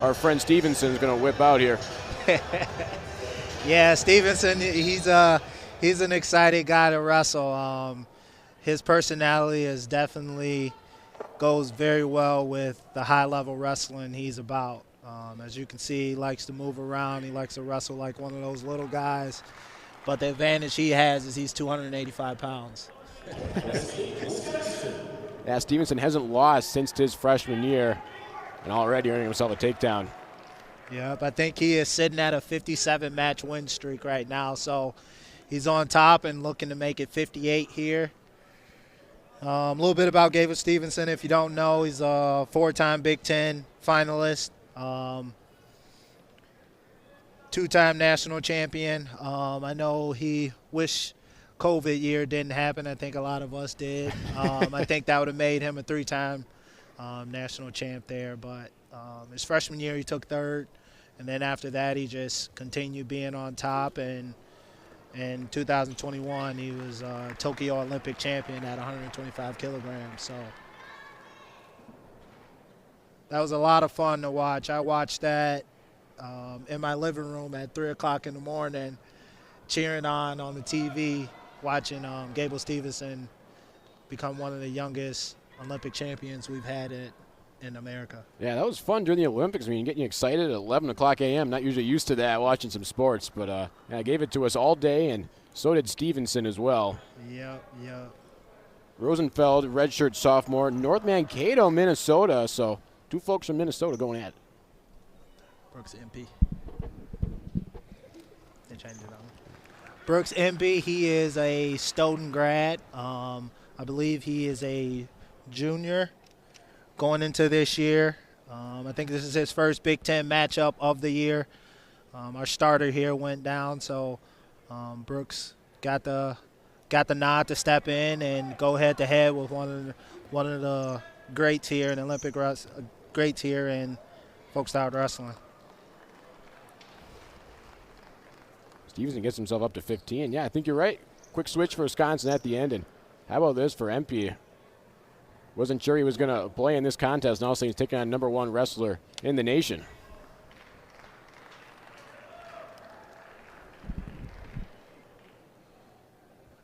Our friend Steveson is going to whip out here. Yeah, Steveson, he's an excited guy to wrestle. His personality is definitely goes very well with the high-level wrestling he's about. As you can see, he likes to move around. He likes to wrestle like one of those little guys. But the advantage he has is he's 285 pounds. Yeah, Steveson hasn't lost since his freshman year and already earning himself a takedown. Yep, I think he is sitting at a 57-match win streak right now. So he's on top and looking to make it 58 here. A little bit about Gable Steveson, if you don't know, he's a 4-time Big Ten finalist, 2-time national champion. I know he wished COVID year didn't happen. I think a lot of us did. I think that would have made him a 3-time national champ there. But his freshman year, he took 3rd. And then after that, he just continued being on top. And in 2021, he was Tokyo Olympic champion at 125 kilograms. So that was a lot of fun to watch. I watched that in my living room at 3 o'clock in the morning, cheering on the TV, watching Gable Steveson become one of the youngest Olympic champions we've had in America. Yeah, that was fun during the Olympics. I mean, getting you excited at 11 o'clock a.m. Not usually used to that, watching some sports. But yeah, gave it to us all day, and so did Steveson as well. Yep. Rosenfeld, redshirt sophomore, North Mankato, Minnesota. So 2 folks from Minnesota going at it. Brooks MP. They changed it on. Brooks MP, he is a Stoughton grad. I believe he is a junior going into this year. I think this is his first Big Ten matchup of the year. Our starter here went down, so Brooks got the nod to step in and go head-to-head with one of the greats here in Olympic greats here in folk-style wrestling. Steveson gets himself up to 15. Yeah, I think you're right. Quick switch for Wisconsin at the end. And how about this for MP? Wasn't sure he was going to play in this contest. Now he's taking on #1 wrestler in the nation.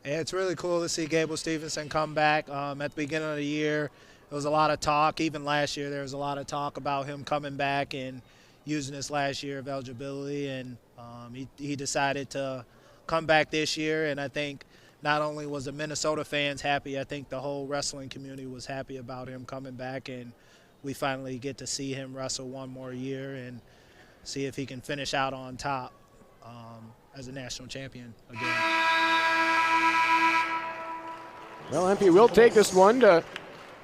Yeah, it's really cool to see Gable Steveson come back. At the beginning of the year, there was a lot of talk. Even last year, there was a lot of talk about him coming back and using his last year of eligibility. And he decided to come back this year. And I think not only was the Minnesota fans happy, I think the whole wrestling community was happy about him coming back. And we finally get to see him wrestle one more year and see if he can finish out on top as a national champion again. Well, MP will take this one to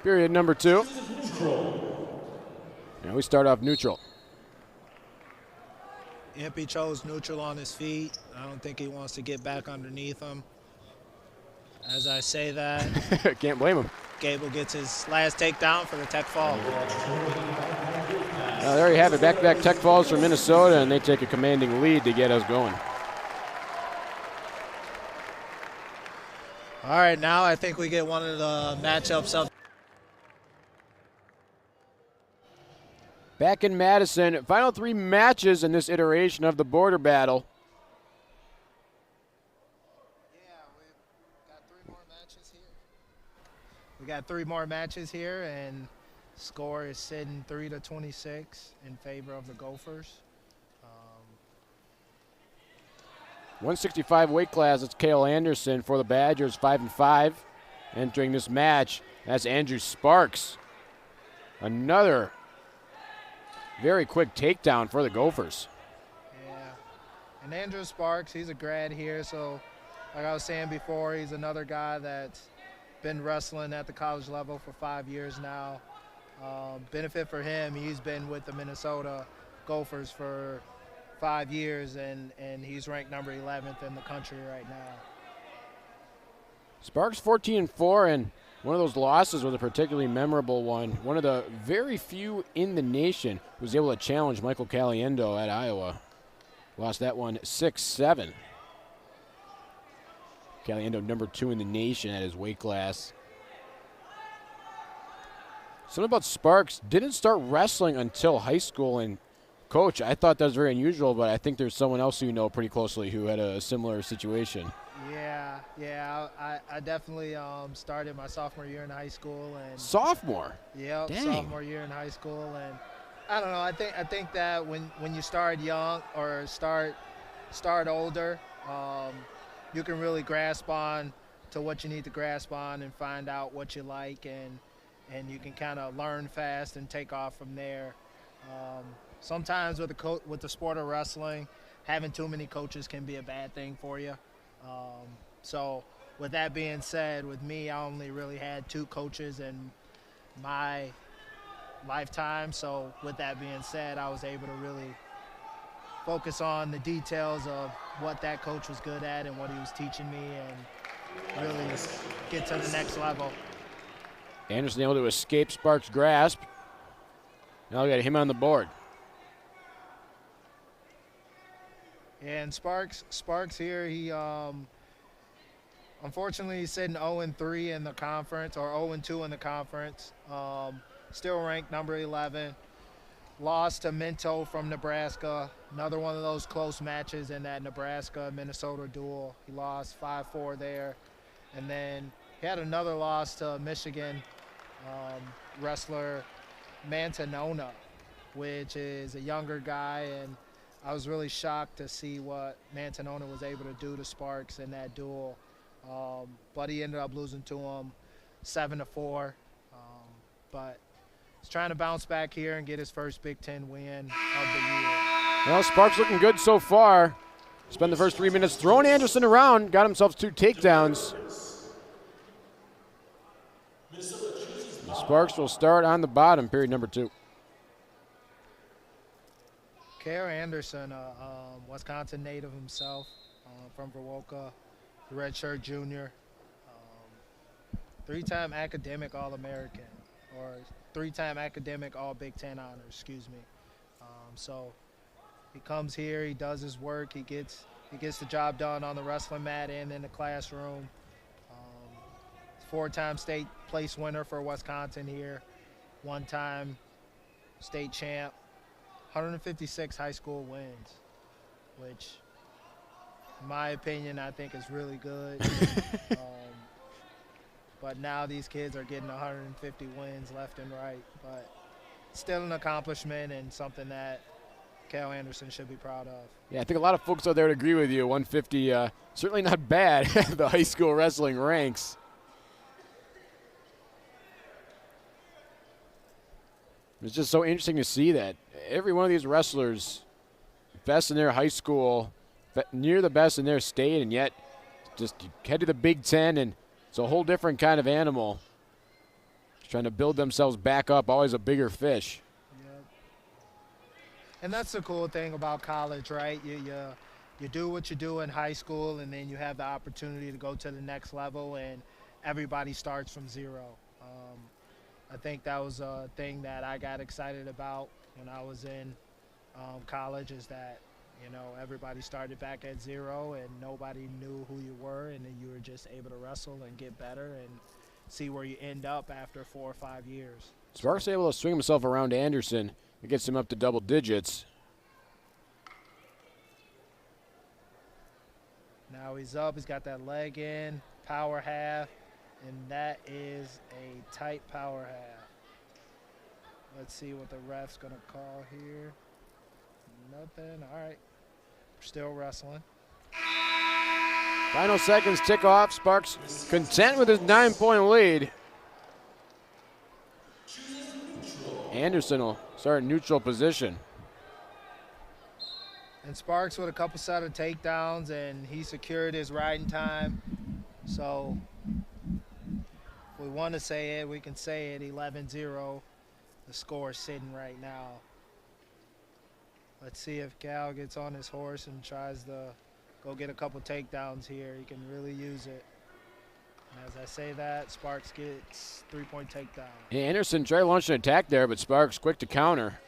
period number 2. Now we start off neutral. MP chose neutral on his feet. I don't think he wants to get back underneath him. As I say that, can't blame him. Gable gets his last takedown for the tech fall. There you have it. Back-to-back tech falls for Minnesota, and they take a commanding lead to get us going. All right, now I think we get one of the matchups up. Back in Madison, final 3 matches in this iteration of the border battle. We got 3 more matches here, and score is sitting 3-26 in favor of the Gophers. 165 weight class, it's Cale Anderson for the Badgers, 5-5. Entering this match, that's Andrew Sparks. Another very quick takedown for the Gophers. Yeah, and Andrew Sparks, he's a grad here, so like I was saying before, he's another guy that's been wrestling at the college level for 5 years now. Benefit for him, he's been with the Minnesota Gophers for 5 years, and he's ranked number 11th in the country right now. Sparks 14-4, and one of those losses was a particularly memorable one. One of the very few in the nation who was able to challenge Michael Caliendo at Iowa. Lost that one 6-7. Caliendo number 2 in the nation at his weight class. Something about Sparks, didn't start wrestling until high school, and coach. I thought that was very unusual, but I think there's someone else who you know pretty closely who had a similar situation. Yeah. I definitely started my sophomore year in high school, and Sophomore? yeah, Dang. sophomore year in high school, and I don't know. I think that when you start young or start older, you can really grasp on to what you need to grasp on and find out what you like, and you can kind of learn fast and take off from there. Sometimes with the sport of wrestling, having too many coaches can be a bad thing for you. So with that being said, with me, I only really had 2 coaches in my lifetime. So with that being said, I was able to really focus on the details of what that coach was good at and what he was teaching me, and really get to the next level. Anderson able to escape Sparks' grasp. Now we got him on the board. And Sparks here, he unfortunately he's sitting 0-3 in the conference, or 0-2 in the conference. Still ranked number 11. Lost to Minto from Nebraska. Another one of those close matches in that Nebraska-Minnesota duel. He lost 5-4 there. And then he had another loss to Michigan wrestler Mantanona, which is a younger guy, and I was really shocked to see what Mantanona was able to do to Sparks in that duel. But he ended up losing to him 7-4. But he's trying to bounce back here and get his first Big Ten win of the year. Well, Sparks looking good so far. Spent the first 3 minutes throwing Anderson around, got himself 2 takedowns. Sparks will start on the bottom, period number 2. Cale Anderson, Wisconsin native himself, from Wewoka, redshirt junior, 3-time academic All-American, or 3-time academic All-Big Ten honors, excuse me. So he comes here, he does his work, he gets the job done on the wrestling mat and in the classroom. 4-time state place winner for Wisconsin here, 1-time state champ, 156 high school wins, which, in my opinion, I think is really good. But now these kids are getting 150 wins left and right. But still an accomplishment and something that Cale Anderson should be proud of. Yeah, I think a lot of folks out there would agree with you. 150, certainly not bad the high school wrestling ranks. It's just so interesting to see that every one of these wrestlers, best in their high school, near the best in their state, and yet just head to the Big Ten, and it's a whole different kind of animal. Just trying to build themselves back up, always a bigger fish. Yep. And that's the cool thing about college, right? You do what you do in high school, and then you have the opportunity to go to the next level, and everybody starts from zero. I think that was a thing that I got excited about when I was in college, is that, everybody started back at zero and nobody knew who you were, and then you were just able to wrestle and get better and see where you end up after 4 or 5 years. Sparks able to swing himself around Anderson. It gets him up to double digits. Now he's up, he's got that leg in, power half, and that is a tight power half. Let's see what the ref's gonna call here. Nothing, all right. We're still wrestling. Final seconds tick off. Sparks content with his 9-point lead. Anderson will start in neutral position. And Sparks with a couple set of takedowns, and he secured his riding time. So if we want to say it, we can say it, 11-0. The score is sitting right now. Let's see if Cale gets on his horse and tries to go get a couple takedowns here. He can really use it. And as I say that, Sparks gets 3-point takedown. Yeah, Anderson tried to launch an attack there, but Sparks quick to counter.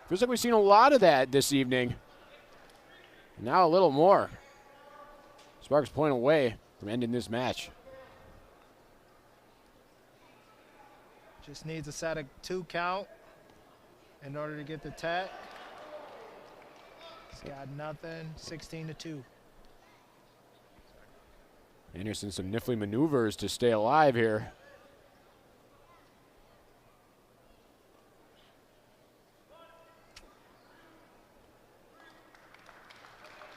Feels like we've seen a lot of that this evening. Now a little more. Sparks point away from ending this match. Just needs a set of 2 count in order to get the tech. Got nothing. 16-2. Anderson some nifty maneuvers to stay alive here.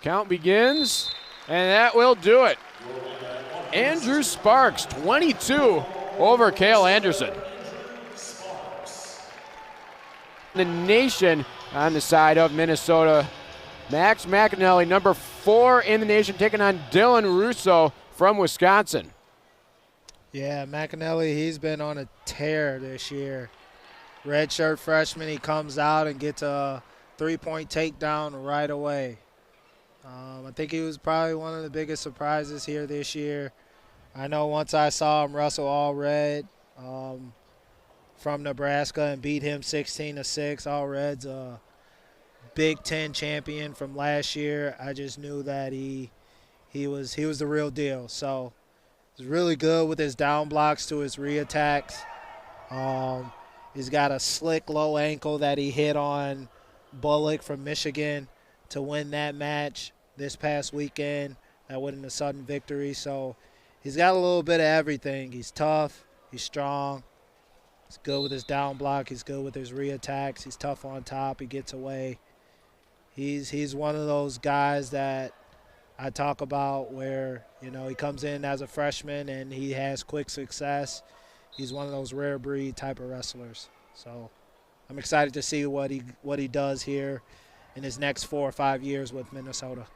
Count begins, and that will do it. Andrew Sparks, 22 over Cale Anderson. The nation on the side of Minnesota. Max McEnelly, number 4 in the nation, taking on Dylan Russo from Wisconsin. Yeah, McEnelly, he's been on a tear this year. Redshirt freshman, he comes out and gets a 3-point takedown right away. I think he was probably one of the biggest surprises here this year. I know once I saw him wrestle all red from Nebraska and beat him 16-6. All Red's a Big Ten champion from last year. I just knew that he was the real deal. So he's really good with his down blocks to his re-attacks. He's got a slick low ankle that he hit on Bullock from Michigan to win that match this past weekend. That went in a sudden victory. So he's got a little bit of everything. He's tough. He's strong. He's good with his down block. He's good with his re-attacks. He's tough on top. He gets away. He's one of those guys that I talk about where, you know, he comes in as a freshman and he has quick success. He's one of those rare breed type of wrestlers. So I'm excited to see what he does here in his next 4 or 5 years with Minnesota.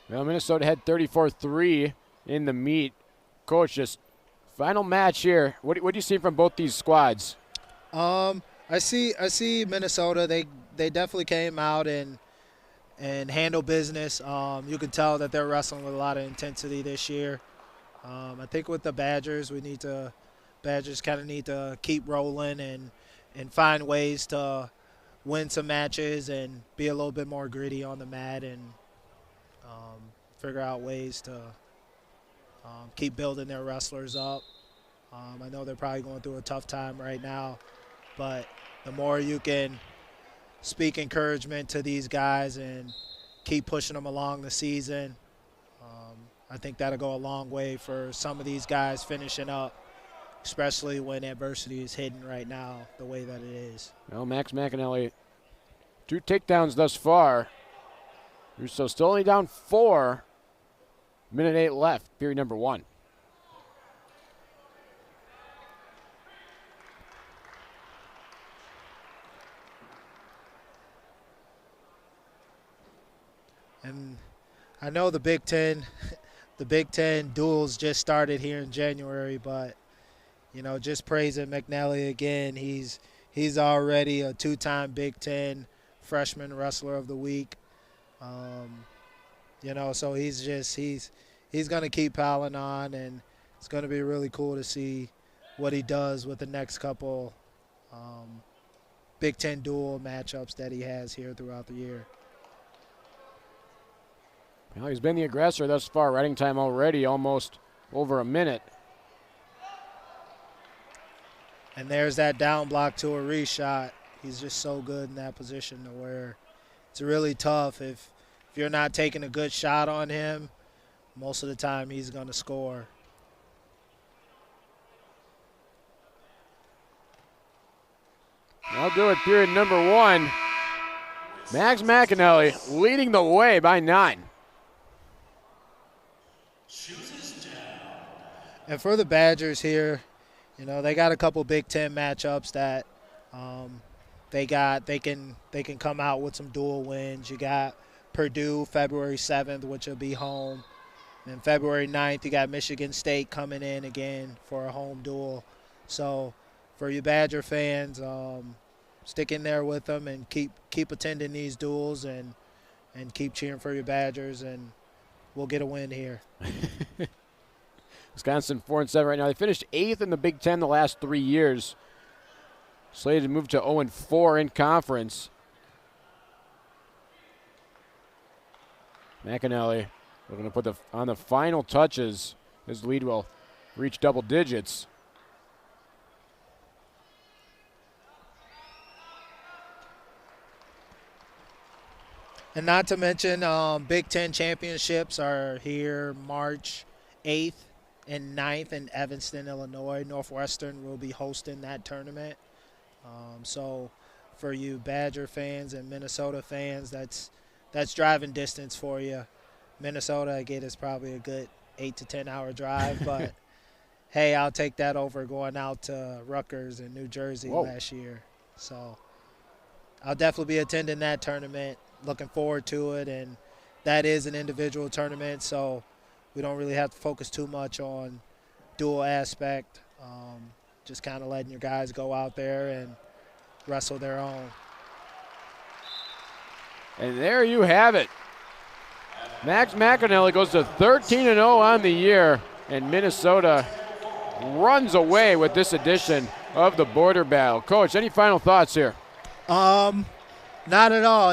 Well, Minnesota had 34-3 in the meet. Coach, just final match here. What do you see from both these squads? I see Minnesota. They definitely came out and handled business. You can tell that they're wrestling with a lot of intensity this year. I think with the Badgers, Badgers kind of need to keep rolling and find ways to win some matches and be a little bit more gritty on the mat and figure out ways to keep building their wrestlers up. I know they're probably going through a tough time right now, but the more you can speak encouragement to these guys and keep pushing them along the season, I think that'll go a long way for some of these guys finishing up, especially when adversity is hidden right now the way that it is. Well, Max McEnelly, 2 takedowns thus far. Russo still only down 4. Minute 8 left, period number 1. And I know the Big Ten duels just started here in January, but you know, just praising McEnelly again. He's already a 2-time Big Ten freshman wrestler of the week. You know, so he's going to keep piling on, and it's going to be really cool to see what he does with the next couple Big Ten dual matchups that he has here throughout the year. Well, he's been the aggressor thus far. Riding time already almost over a minute. And there's that down block to a reshot. He's just so good in that position to where it's really tough. If you're not taking a good shot on him, most of the time he's going to score. I'll do it, period number 1. Max McEnelly leading the way by 9. And for the Badgers here, you know, they got a couple Big Ten matchups that they can come out with some dual wins. You got Purdue February 7th, which will be home. And February 9th, you got Michigan State coming in again for a home duel. So for you Badger fans, stick in there with them and keep attending these duels and keep cheering for your Badgers, and we'll get a win here. Wisconsin 4-7 right now. They finished 8th in the Big Ten the last 3 years. Slated to move to 0-4 in conference. McEnelly looking to put on the final touches. His lead will reach double digits. And not to mention, Big Ten championships are here March 8th and 9th in Evanston, Illinois. Northwestern will be hosting that tournament. So for you Badger fans and Minnesota fans, that's driving distance for you. Minnesota, I get, is probably a good 8 to 10 hour drive, but hey, I'll take that over going out to Rutgers in New Jersey last year. So I'll definitely be attending that tournament. Looking forward to it, and that is an individual tournament, so we don't really have to focus too much on dual aspect. Just kind of letting your guys go out there and wrestle their own. And there you have it. Max McEnelly goes to 13-0 on the year, and Minnesota runs away with this edition of the Border Battle. Coach, any final thoughts here? Not at all.